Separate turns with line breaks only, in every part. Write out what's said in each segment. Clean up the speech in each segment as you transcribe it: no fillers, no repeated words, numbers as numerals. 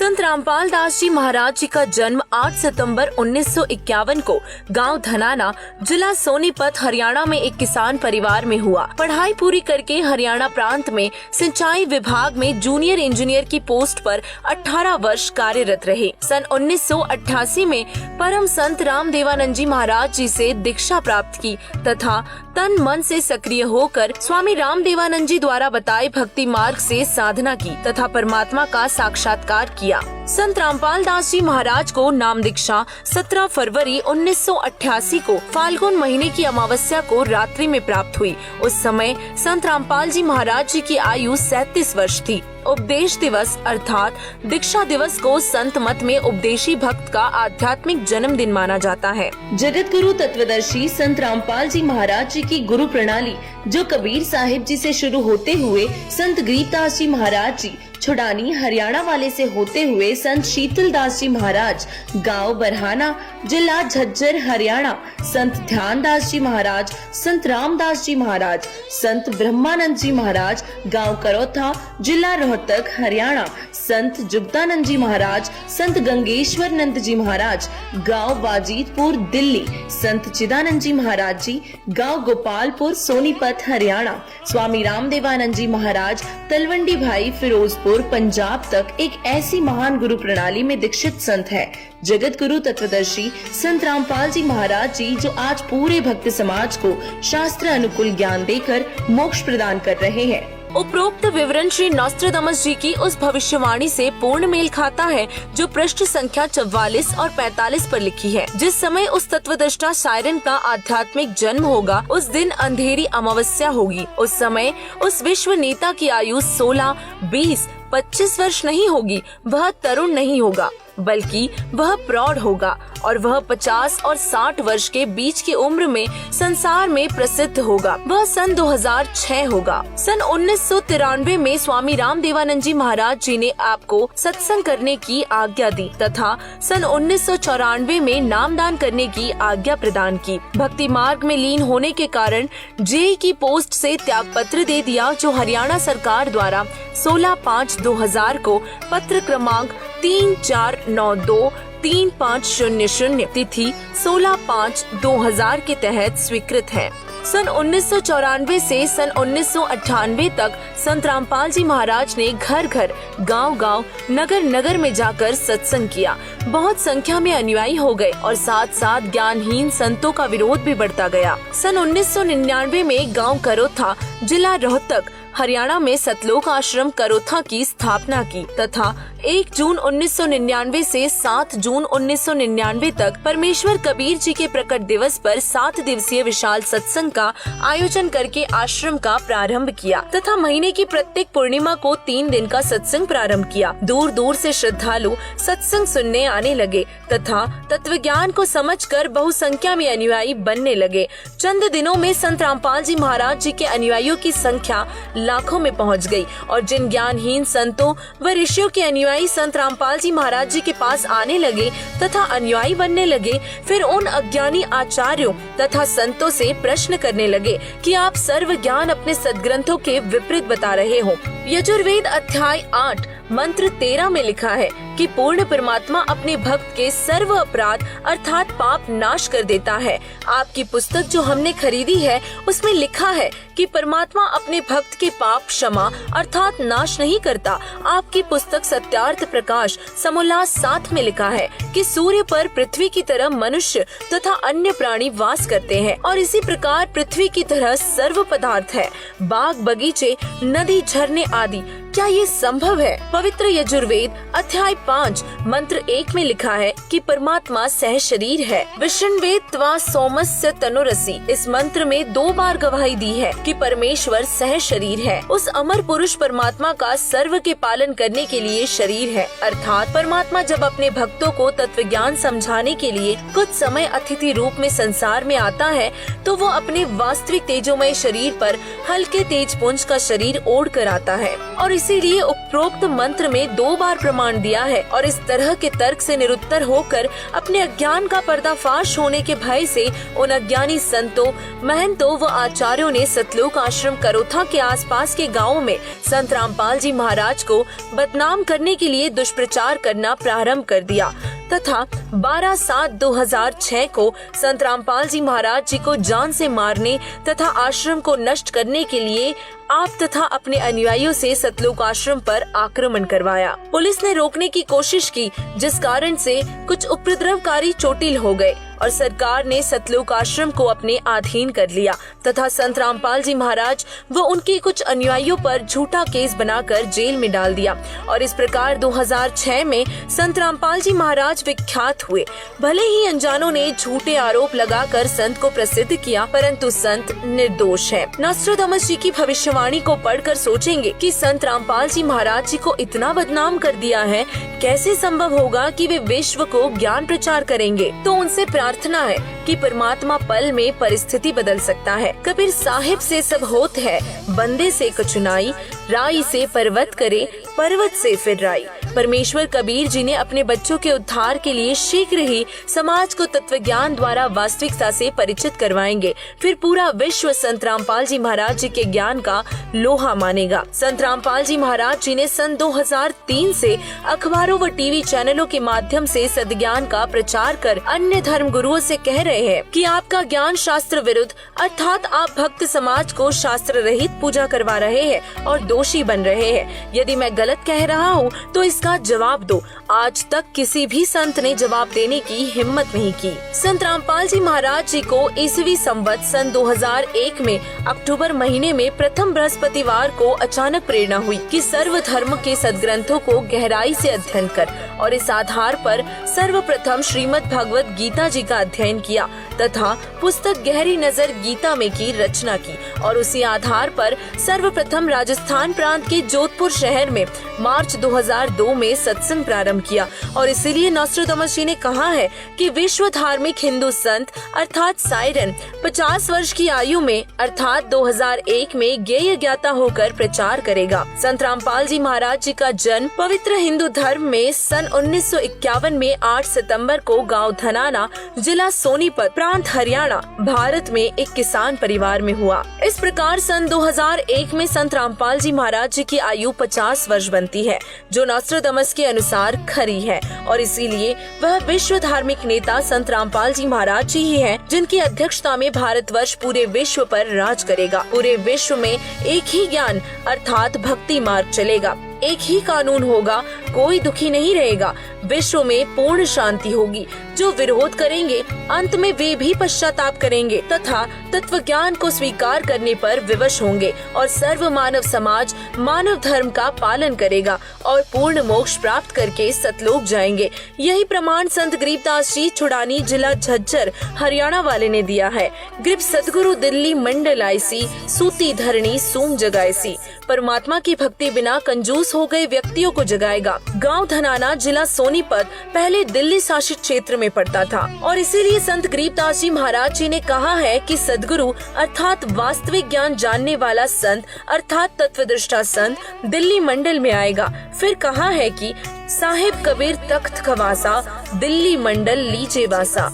संत रामपाल दास जी महाराज जी का जन्म 8 सितंबर 1951 को गांव धनाना, जिला सोनीपत, हरियाणा में एक किसान परिवार में हुआ। पढ़ाई पूरी करके हरियाणा प्रांत में सिंचाई विभाग में जूनियर इंजीनियर की पोस्ट पर 18 वर्ष कार्यरत रहे। सन 1988 में परम संत रामदेवानंद जी महाराज जी से दीक्षा प्राप्त की तथा तन मन से सक्रिय होकर स्वामी रामदेवानंद जी द्वारा बताए भक्ति मार्ग से साधना की तथा परमात्मा का साक्षात्कार किया। संत रामपाल दास जी महाराज को नाम दीक्षा 17 फरवरी 1988 को फाल्गुन महीने की अमावस्या को रात्रि में प्राप्त हुई। उस समय संत रामपाल जी महाराज जी की आयु 37 वर्ष थी। उपदेश दिवस अर्थात दीक्षा दिवस को संत मत में उपदेशी भक्त का आध्यात्मिक जन्मदिन माना जाता है।
जगत गुरु तत्वदर्शी संत रामपाल जी महाराज जी की गुरु प्रणाली जो कबीर साहिब जी से शुरू होते हुए संत गरीबदास जी महाराज जी छुड़ानी हरियाणा वाले से होते हुए संत शीतल दास जी महाराज गांव बरहाना, जिला झज्जर, हरियाणा, संत ध्यान दास जी महाराज, संत रामदास जी महाराज, संत ब्रह्मानंद जी महाराज गांव करौथा, जिला रोहतक, हरियाणा, संत जुगतानंद जी महाराज, संत गंगेश्वर नंद जी महाराज गांव बाजीतपुर, दिल्ली, संत चिदानंद जी महाराज जी गांव गोपालपुर, सोनीपत, हरियाणा, स्वामी रामदेवानंद जी महाराज तलवंडी भाई, फिरोजपुर, पंजाब तक एक ऐसी महान गुरु प्रणाली में दीक्षित संत है जगत गुरु तत्वदर्शी संत रामपाल जी महाराज जी, जो आज पूरे भक्त समाज को शास्त्र अनुकूल ज्ञान देकर मोक्ष प्रदान कर रहे हैं।
उपरोक्त विवरण श्री नॉस्ट्रेडमस जी की उस भविष्यवाणी से पूर्ण मेल खाता है जो पृष्ठ संख्या 44 और 45 पर लिखी है। जिस समय उस तत्वदृष्टा सायरन का आध्यात्मिक जन्म होगा, उस दिन अंधेरी अमावस्या होगी। उस समय उस विश्व नेता की आयु 16, 20, 25 वर्ष नहीं होगी। वह तरुण नहीं होगा बल्कि वह प्रौढ़ होगा और वह 50 और 60 वर्ष के बीच की उम्र में संसार में प्रसिद्ध होगा। वह सन 2006 होगा। सन 1993 में स्वामी रामदेवानंद जी महाराज जी ने आपको सत्संग करने की आज्ञा दी तथा सन 1994 में नामदान करने की आज्ञा प्रदान की। भक्ति मार्ग में लीन होने के कारण जेई की पोस्ट से त्याग पत्र दे दिया, जो हरियाणा सरकार द्वारा 16/5/2000 को पत्र क्रमांक 34923500 तिथि 16/5/2000 के तहत स्वीकृत है। सन 1994 से सन 1998 तक संत रामपाल जी महाराज ने घर घर, गांव-गांव, नगर-नगर में जाकर सत्संग किया। बहुत संख्या में अनुयायी हो गए और साथ साथ ज्ञानहीन संतों का विरोध भी बढ़ता गया। सन 1999 में गांव करौथा, जिला रोहतक, हरियाणा में सतलोक आश्रम करौथा की स्थापना की तथा 1 जून 1999 से 7 जून 1999 तक परमेश्वर कबीर जी के प्रकट दिवस पर 7 दिवसीय विशाल सत्संग का आयोजन करके आश्रम का प्रारंभ किया तथा महीने की प्रत्येक पूर्णिमा को 3 दिन का सत्संग प्रारंभ किया। दूर दूर से श्रद्धालु सत्संग सुनने आने लगे तथा तत्व ज्ञान को समझकर बहुसंख्या में अनुयायी बनने लगे। चंद दिनों में संत रामपाल जी महाराज जी के अनुयायियों की संख्या लाखों में पहुंच गई और जिन ज्ञानहीन संतों व ऋषियों के अनुयायी संत रामपाल जी महाराज जी के पास आने लगे तथा अनुयायी बनने लगे, फिर उन अज्ञानी आचार्यों तथा संतों से प्रश्न करने लगे कि आप सर्व ज्ञान अपने सदग्रंथों के विपरीत बता रहे हो। यजुर्वेद अध्याय 8 मंत्र 13 में लिखा है कि पूर्ण परमात्मा अपने भक्त के सर्व अपराध अर्थात पाप नाश कर देता है। आपकी पुस्तक जो हमने खरीदी है उसमें लिखा है कि परमात्मा अपने भक्त के पाप क्षमा अर्थात नाश नहीं करता। आपकी पुस्तक सत्यार्थ प्रकाश समोल्लास 7 में लिखा है कि सूर्य पर पृथ्वी की तरह मनुष्य तथा अन्य प्राणी वास करते हैं और इसी प्रकार पृथ्वी की तरह सर्व पदार्थ है, बाग बगीचे, नदी, झरने आदि। क्या ये संभव है? पवित्र यजुर्वेद अध्याय 5 मंत्र 1 में लिखा है कि परमात्मा सह शरीर है। विष्णुवेद त्वा सोमस्य तनुरसी, इस मंत्र में 2 बार गवाही दी है कि परमेश्वर सह शरीर है। उस अमर पुरुष परमात्मा का सर्व के पालन करने के लिए शरीर है, अर्थात परमात्मा जब अपने भक्तों को तत्व ज्ञान समझाने के लिए कुछ समय अतिथि रूप में संसार में आता है तो वो अपने वास्तविक तेजोमय शरीर पर हल्के तेज पुंज का शरीर ओढ़ कर आता है और इसीलिए उपरोक्त मंत्र में 2 बार प्रमाण दिया है और इस तरह के तर्क से निरुत्तर होकर अपने अज्ञान का पर्दाफाश होने के भय से उन अज्ञानी संतों, महंतों व आचार्यों ने सतलोक आश्रम करोथा के आसपास के गाँवों में संत रामपाल जी महाराज को बदनाम करने के लिए दुष्प्रचार करना प्रारंभ कर दिया तथा 12/7/2006 को संत रामपाल जी महाराज जी को जान से मारने तथा आश्रम को नष्ट करने के लिए आप तथा अपने अनुयायियों से सतलोक आश्रम पर आक्रमण करवाया। पुलिस ने रोकने की कोशिश की, जिस कारण से कुछ उपद्रवकारी चोटिल हो गए और सरकार ने सतलोक आश्रम को अपने अधीन कर लिया तथा संत रामपाल जी महाराज व उनके कुछ अनुयायियों पर झूठा केस बनाकर जेल में डाल दिया और इस प्रकार 2006 में संत रामपाल जी महाराज विख्यात हुए। भले ही अनजानों ने झूठे आरोप लगाकर संत को प्रसिद्ध किया, परंतु संत निर्दोष है। नॉस्ट्राडामस जी की भविष्यवाणी को पढ़कर सोचेंगे कि संत रामपाल जी महाराज जी को इतना बदनाम कर दिया है, कैसे संभव होगा कि वे विश्व को ज्ञान प्रचार करेंगे। तो उनसे प्रार्थना है कि परमात्मा पल में परिस्थिति बदल सकता है। कबीर साहिब से सब होत है, बंदे से कचुनाई, राई से पर्वत करे, पर्वत से फिर राई। परमेश्वर कबीर जी ने अपने बच्चों के उद्धार के लिए शीघ्र ही समाज को तत्व ज्ञान द्वारा वास्तविकता से परिचित करवाएंगे। फिर पूरा विश्व संत रामपाल जी महाराज जी के ज्ञान का लोहा मानेगा। संत रामपाल जी महाराज जी ने सन 2003 से अखबारों व टीवी चैनलों के माध्यम से सद्ज्ञान का प्रचार कर अन्य धर्म गुरुओं से कह रहे हैं कि आपका ज्ञान शास्त्र विरुद्ध, अर्थात आप भक्त समाज को शास्त्र रहित पूजा करवा रहे हैं और दोषी बन रहे हैं। यदि मैं गलत कह रहा हूँ तो इसका जवाब दो। आज तक किसी भी संत ने जवाब देने की हिम्मत नहीं की। संत रामपाल जी महाराज जी को ईसवी संवत सन 2001 में अक्टूबर महीने में प्रथम बृहस्पतिवार को अचानक प्रेरणा हुई कि सर्व धर्म के सदग्रंथों को गहराई से अध्ययन कर और इस आधार पर सर्वप्रथम श्रीमद् भगवत गीता जी का अध्ययन किया तथा पुस्तक गहरी नजर गीता में की रचना की और उसी आधार पर सर्वप्रथम राजस्थान प्रांत के जोधपुर शहर में मार्च 2002 में सत्संग प्रारंभ किया और इसीलिए नॉस्ट्राडामस जी ने कहा है कि विश्व धार्मिक हिंदू संत अर्थात साइरन 50 वर्ष की आयु में अर्थात 2001 में ज्ञेय ज्ञाता होकर प्रचार करेगा। संत रामपाल जी महाराज जी का जन्म पवित्र हिंदू धर्म में सन 1951 में 8 सितंबर को गांव धनाना, जिला सोनीपत, प्रांत हरियाणा, भारत में एक किसान परिवार में हुआ। इस प्रकार सन 2001 में संत रामपाल जी महाराज जी की आयु 50 वर्ष बनती है, जो नॉस्ट्राडामस के अनुसार खरी है और इसीलिए वह विश्व धार्मिक नेता संत रामपाल जी महाराज जी ही है, जिनकी अध्यक्षता में भारतवर्ष पूरे विश्व पर राज करेगा। पूरे विश्व में एक ही ज्ञान अर्थात भक्ति मार्ग चलेगा, एक ही कानून होगा, कोई दुखी नहीं रहेगा, विश्व में पूर्ण शांति होगी। जो विरोध करेंगे अंत में वे भी पश्चाताप करेंगे तथा तत्व ज्ञान को स्वीकार करने पर विवश होंगे और सर्व मानव समाज मानव धर्म का पालन करेगा और पूर्ण मोक्ष प्राप्त करके सतलोक जाएंगे। यही प्रमाण संत गरीबदास जी छुड़ानी, जिला झज्जर, हरियाणा वाले ने दिया है। गरीब सदगुरु दिल्ली मंडल आईसी, सूती धरणी सूम जगाईसी। परमात्मा की भक्ति बिना कंजूस हो गए व्यक्तियों को जगाएगा। गांव धनाना, जिला सोनीपत पहले दिल्ली शासित क्षेत्र में पड़ता था और इसीलिए संत गरीबदास जी महाराज जी ने कहा है कि सदगुरु अर्थात वास्तविक ज्ञान जानने वाला संत अर्थात तत्वदृष्टा संत दिल्ली मंडल में आएगा। फिर कहा है कि साहिब कबीर तख्त खवासा, दिल्ली मंडल लीजे वासा।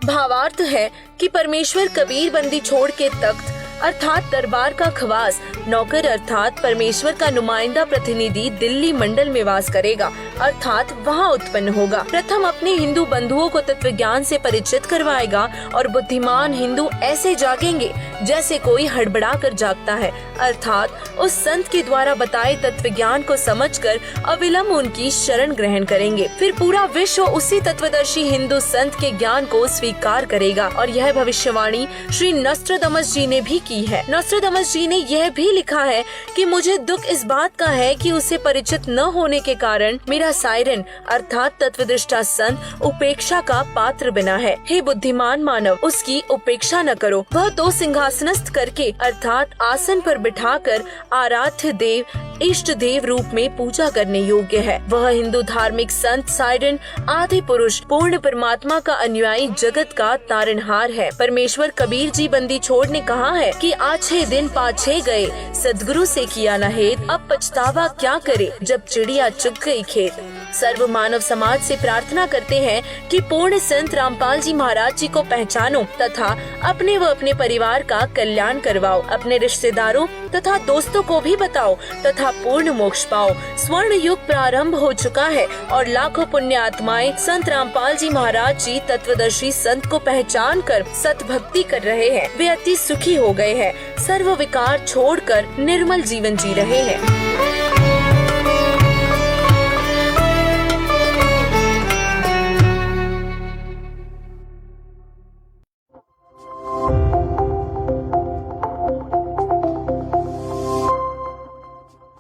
भावार्थ है कि परमेश्वर कबीर बंदी छोड़ के तख्त अर्थात दरबार का खवास, नौकर अर्थात परमेश्वर का नुमाइंदा प्रतिनिधि दिल्ली मंडल में वास करेगा अर्थात वहाँ उत्पन्न होगा। प्रथम अपने हिंदू बंधुओं को तत्व ज्ञान से परिचित करवाएगा और बुद्धिमान हिंदू ऐसे जागेंगे जैसे कोई हड़बड़ा कर जागता है, अर्थात उस संत के द्वारा बताए तत्व ज्ञान को समझकर अविलंब उनकी शरण ग्रहण करेंगे। फिर पूरा विश्व उसी तत्वदर्शी हिंदू संत के ज्ञान को स्वीकार करेगा और यह भविष्यवाणी श्री नॉस्ट्राडामस जी ने भी की है। नॉस्ट्राडामस जी ने यह भी लिखा है कि मुझे दुख इस बात का है कि उसे परिचित न होने के कारण मेरा साइरन अर्थात तत्वदृष्टा संत उपेक्षा का पात्र बना है। हे बुद्धिमान मानव, उसकी उपेक्षा न करो। वह तो सिंहासनस्थ करके अर्थात आसन पर बिठाकर आराध्य देव इष्ट देव रूप में पूजा करने योग्य है। वह हिंदू धार्मिक संत साइरन आदि पुरुष पूर्ण परमात्मा का अनुयायी जगत का तारनहार है। परमेश्वर कबीर जी बंदी छोड़ ने कहा है कि आछे दिन पाछे गए, सदगुरु से किया न हेत, अब पछतावा क्या करे जब चिड़िया चुग गई खेत। सर्व मानव समाज से प्रार्थना करते हैं कि पूर्ण संत रामपाल जी महाराज जी को पहचानो तथा अपने व अपने परिवार का कल्याण करवाओ, अपने रिश्तेदारों तथा दोस्तों को भी बताओ तथा पूर्ण मोक्ष पाओ। स्वर्ण युग प्रारंभ हो चुका है और लाखों पुण्य आत्माएं संत रामपाल जी महाराज जी तत्वदर्शी संत को पहचान कर सत भक्ति कर रहे हैं। वे अति सुखी हो गए हैं, सर्व विकार छोड़कर निर्मल जीवन जी रहे हैं।